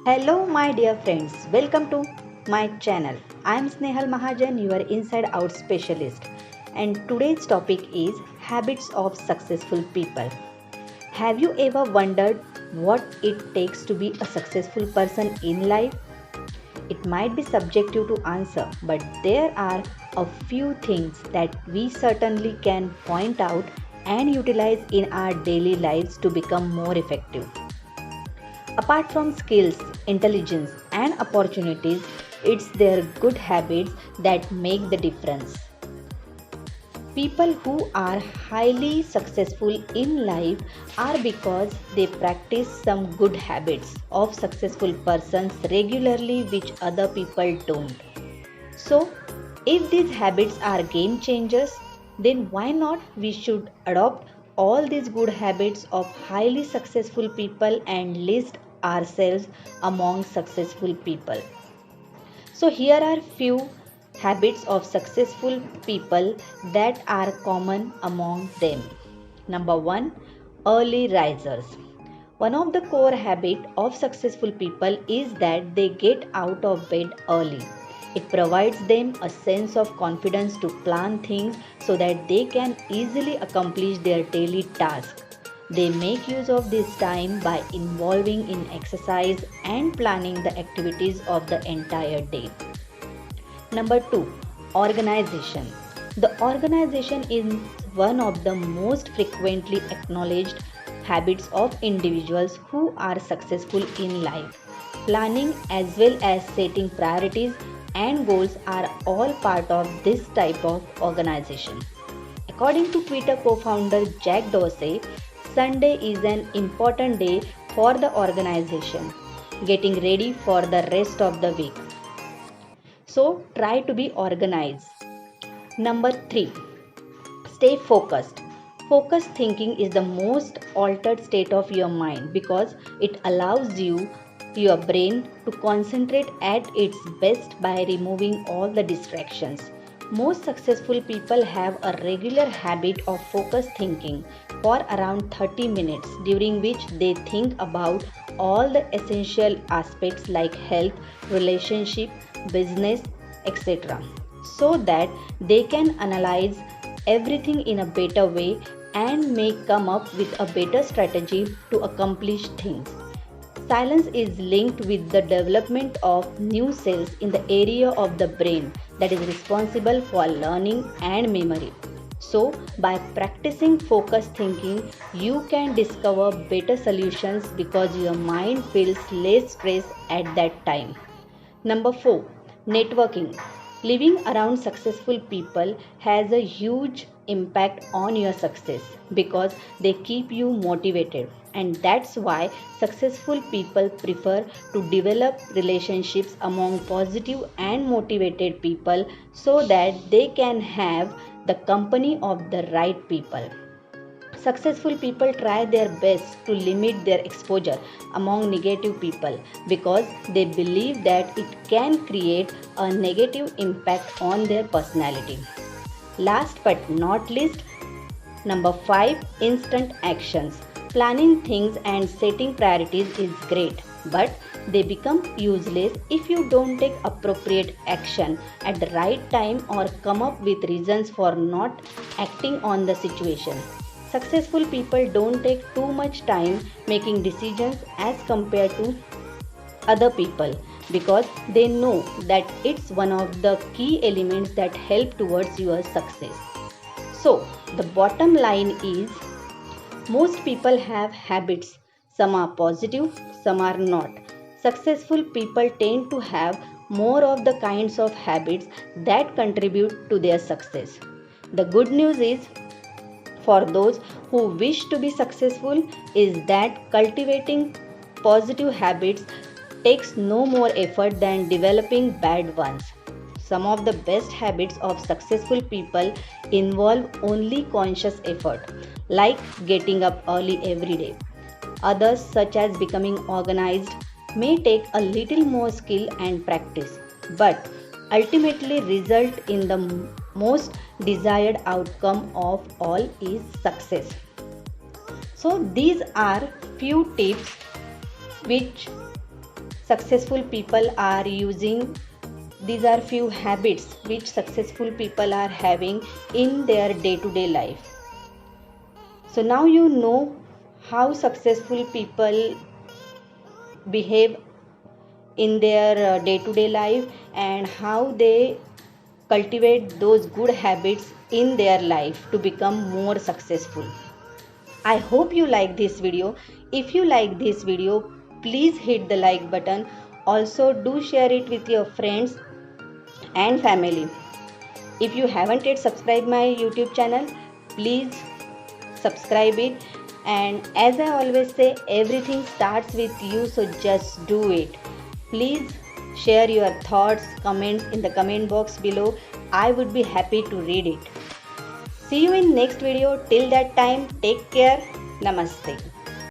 Hello, my dear friends. Welcome to my channel. I am Snehal Mahajan, your inside out specialist. And today's topic is habits of successful people. Have you ever wondered what it takes to be a successful person in life? It might be subjective to answer, but there are a few things that we certainly can point out and utilize in our daily lives to become more effective. Apart from skills, intelligence, and opportunities, it's their good habits that make the difference. People who are highly successful in life are because they practice some good habits of successful persons regularly, which other people don't. So, if these habits are game changers, then why not we should adopt all these good habits of highly successful people and list ourselves among successful people. So here are few habits of successful people that are common among them. Number 1, early risers. One of the core habits of successful people is that they get out of bed early. It provides them a sense of confidence to plan things so that they can easily accomplish their daily tasks. They make use of this time by involving in exercise and planning the activities of the entire day. Number 2, organization. The organization is one of the most frequently acknowledged habits of individuals who are successful in life. Planning as well as setting priorities and goals are all part of this type of organization. According to Twitter co founder Jack Dorsey, Sunday is an important day for the organization, getting ready for the rest of the week. So try to be organized. Number 3, stay focused. Focused thinking is the most altered state of your mind because it allows your brain to concentrate at its best by removing all the distractions. Most successful people have a regular habit of focused thinking for around 30 minutes, during which they think about all the essential aspects like health, relationship, business, etc., so that they can analyze everything in a better way and may come up with a better strategy to accomplish things. Silence is linked with the development of new cells in the area of the brain that is responsible for learning and memory. So, by practicing focused thinking, you can discover better solutions because your mind feels less stress at that time. Number 4, networking. Living around successful people has a huge impact on your success because they keep you motivated, and that's why successful people prefer to develop relationships among positive and motivated people so that they can have the company of the right people. Successful people try their best to limit their exposure among negative people because they believe that it can create a negative impact on their personality. Last but not least, number 5, instant actions. Planning things and setting priorities is great, but they become useless if you don't take appropriate action at the right time or come up with reasons for not acting on the situation. Successful people don't take too much time making decisions as compared to other people because they know that it's one of the key elements that help towards your success. So, the bottom line is most people have habits. Some are positive, some are not. Successful people tend to have more of the kinds of habits that contribute to their success. The good news is for those who wish to be successful is that cultivating positive habits takes no more effort than developing bad ones. Some of the best habits of successful people involve only conscious effort, like getting up early every day. Others, such as becoming organized, may take a little more skill and practice, but ultimately result in the most desired outcome of all is success. So these are few tips which successful people are using. These are few habits which successful people are having in their day-to-day life. So now you know how successful people behave in their day-to-day life and how they cultivate those good habits in their life to become more successful. I hope you like this video. If you like this video, please hit the like button. Also do share it with your friends and family. If you haven't yet subscribed my YouTube channel, please subscribe it. And as I always say, everything starts with you, so just do it. Please share your thoughts, comments in the comment box below. I would be happy to read it. See you in next video. Till that time, take care. Namaste.